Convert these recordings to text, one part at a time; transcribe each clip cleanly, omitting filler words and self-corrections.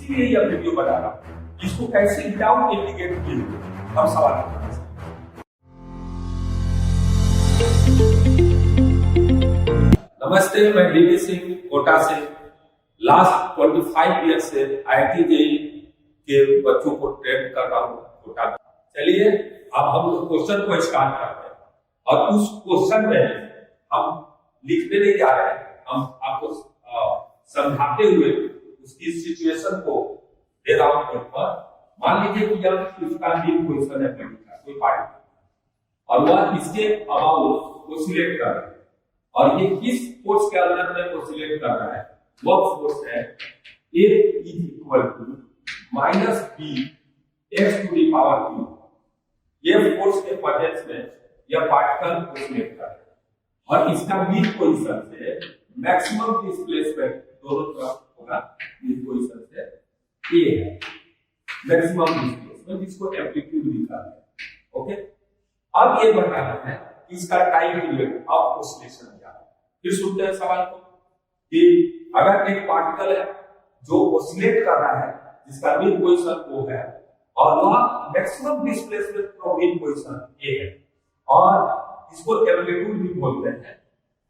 इसीलिए यह वीडियो बना रहा हूं, इसको कैसे विदाउट इंडिकेट किए हम सवाल करते हैं। नमस्ते, मैं डीवी सिंह कोटा से लास्ट 25 ईयर से IIT JEE के बच्चों को ट्रेन कर रहा हूँ कोटा में। चलिए अब हम लोग क्वेश्चन को स्टार्ट करते हैं और उस क्वेश्चन में हम लिखने नहीं जा रहे हैं, हम आपको समझाते हुए उसकी सिचुएशन को दे रहा हूं पर। मान लीजिए कि जब इसका मीन पोजीशन है कोई पार्टी और वह इसके अबाउट ऑसिलेट कर रहा है और ये किस फोर्स के अंदर में ऑसिलेट कर रहा है, वह फोर्स है A is equal to minus B x to the power 2। ये फोर्स के प्रेजेंस में यह पार्टिकल ऑसिलेट कर रहा है और इसका मीन पोजीशन से मैक्सिमम डिस्प्लेसमेंट दोनों तरफ होगा। मीन पोजीशन से A है मैक्सिमम डिस्प्लेसमेंट, जिसको एम्पलीट्यूड निकालना है। ओके, अब ये बताना है इसका टाइम पीरियड ऑफ ऑसिलेशन क्या है। फिर सुनते हैं सवाल को कि अगर एक पार्टिकल है जो ऑसिलेट कर रहा है जिसका मीन पोजीशन O है और वह maximum displacement from mean position A है और इसको एम्पलीट्यूड भी बोलते हैं।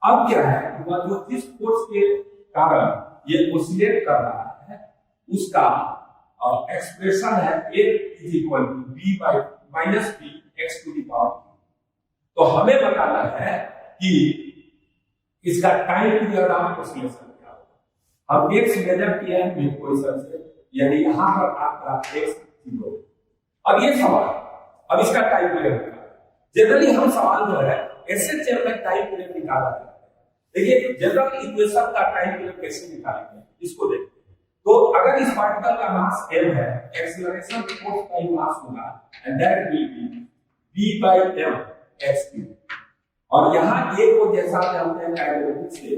अब क्या है कि वह जो जिस फोर्स के कारण ये ऑसिलेट कर रहा है उसका एक्सप्रेशन है A is equal to B by minus B x to the power 2। तो हमें बताना है कि इसका टाइम पीरियड ऑफ ऑसिलेशन क्या होगा। हम x मेजर किया है मीन पोजीशन से, यानी यहां पर आपका x 0। अब ये सवाल, अब इसका टाइम पीरियड क्या है। जनरली हम सवाल जो है SHM में टाइम पीरियड निकाला जाता है। देखिए जनरल इक्वेशन का टाइम पीरियड कैसे निकालेंगे इसको देखते हैं। तो अगर इस पार्टिकल का मास m है, एक्सीलरेशन फोर्स का मास होगा and that will be v by m x3। और यहां a को जैसा जानते हैं काइनेटिक्स से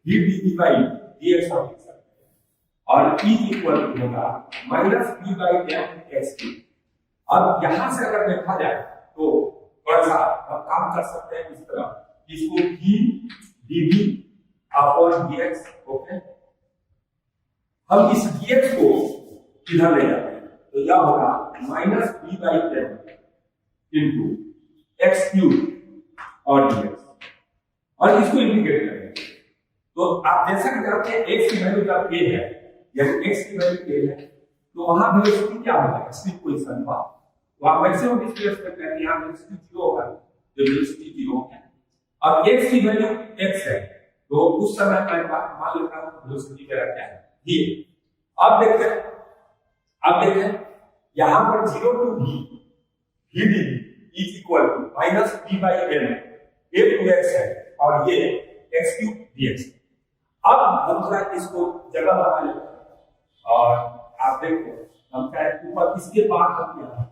v dv by dx हम लिख सकते हैं और e इक्वल होगा minus v by m x3। अब यहां से अगर देखा जाए तो थोड़ा सा हम काम कर सकते हैं इस तरह, इसको v dv upon dx। Okay, हम इस dx को इधर ले जाते हैं तो यह होगा minus v by m into x cube और dx और इसको इंटीग्रेट करेंगे। तो आप जैसा कि जानते हैं x की वैल्यू जब a है, यानी x की वैल्यू a है तो वहां वेलोसिटी क्या होगा, एक्सट्रीम पोजीशन पर वहां मैक्सिमम डिस्प्लेसमेंट है, यहां वेलोसिटी 0 होगा, तो वेलोसिटी 0 है। अब x की वैल्यू x है तो उस समय मैं मान लेता हूं वेलोसिटी मेरा क्या है v। अब देखें यहां पर 0 to v dv is equal to minus v by m a to x है और ये x cube dx। अब हम थोड़ा इसको जगह बना लेते हैं और आप देखो हम क्या है ऊपर इसके बाद हम क्या है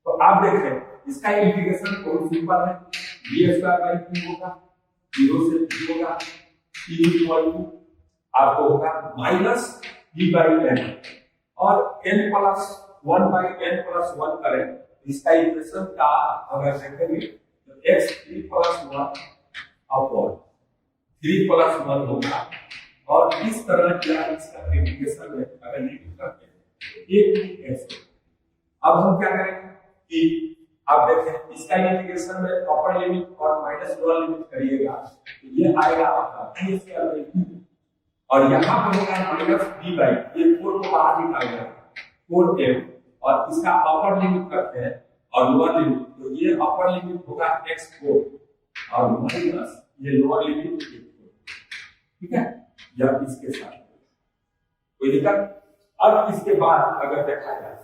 तो आप देखें इसका इंटीग्रेशन बहुत सिंपल है, v स्क्वायर बाय 2 होगा, 0 से 2 होगा, t इक्वल टू आपको होगा माइनस v by n और n plus 1 by n plus 1 करें इसका इक्वेशन का अगर देखेंगे तो x 3 प्लस 1 अपॉन 3 प्लस 1 होगा और इस तरह का इसका इंटीग्रेशन में अगर लिख करते हैं 1 अब हम क्या करेंगे कि आप देखें इसका इंटीग्रेशन में अपर लिमिट और माइनस लोअर लिमिट करिएगा तो ये आएगा आपका t स्क्वायर बाय 2 और यहां पर होगा माइनस v बाय ये 4 को बाहर निकालेगा 4m और इसका अपर लिमिट करते हैं और लोअर लिमिट, तो ये अपर लिमिट होगा x4 और माइनस ये लोअर लिमिट x4। ठीक है, जब इसके साथ कोई दिक्कत। अब इसके बाद अगर देखा जाए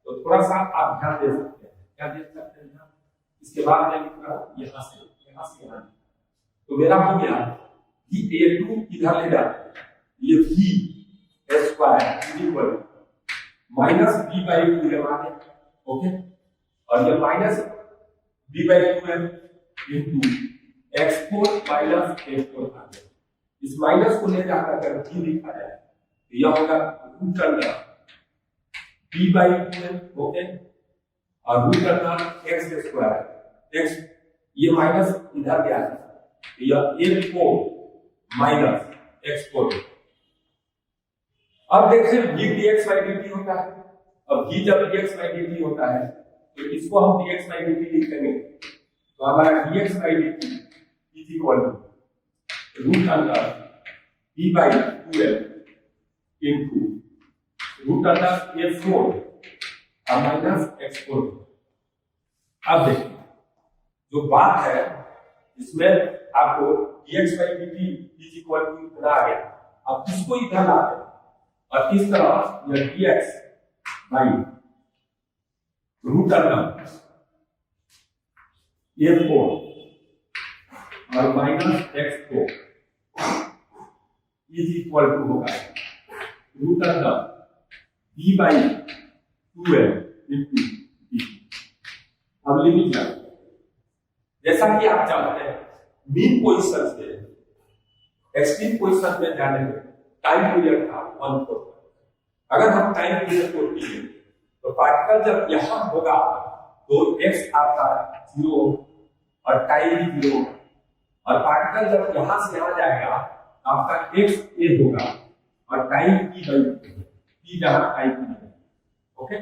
तो थोड़ा सा आप ध्यान दे सकते हैं, क्या देख सकते हैं इसके बाद मैं लिख रहा हूं यहां से यहां तो मेरा हो गया कि a2 इधर ले जाते हैं, ये v square equal minus b by 2 है माने। ओके, और ये माइनस b बाय 2 है इनटू x4 माइनस x4 आ गया। इस माइनस को ले जाकर अगर b लिखा जाए तो यह होगा रूट अंडर b बाय 2 है। ओके, और root under x square x ये माइनस इधर गया है तो यह a4 माइनस x4 अब देखें v dx by dt होता है। अब v जब dx by dt होता है तो इसको हम dx by dt लिख देंगे, तो हमारा dx by dt is equal to root under v by 2l into root under f4 और माइनस x4। अब देखिए जो बात है इसमें आपको dx by dt is equal to इतना आ गया। अब इसको इधर ला दें और इस तरह यह dx by root under f4 और minus x4 is equal to होगा root under v by 2l into dt। अब लिमिट लगा, जैसा कि आप जानते हैं मीन पोजीशन से एक्सट्रीम पोजीशन में जाने में टाइम पीरियड था 1/4। अगर हम टाइम पीरियड को लें तो पार्टिकल जब यहां होगा तो x आपका 0 और टाइम भी 0, और पार्टिकल जब यहां से यहां जाएगा आपका x a होगा और टाइम की वैल्यू t जहां टाइम की। ओके।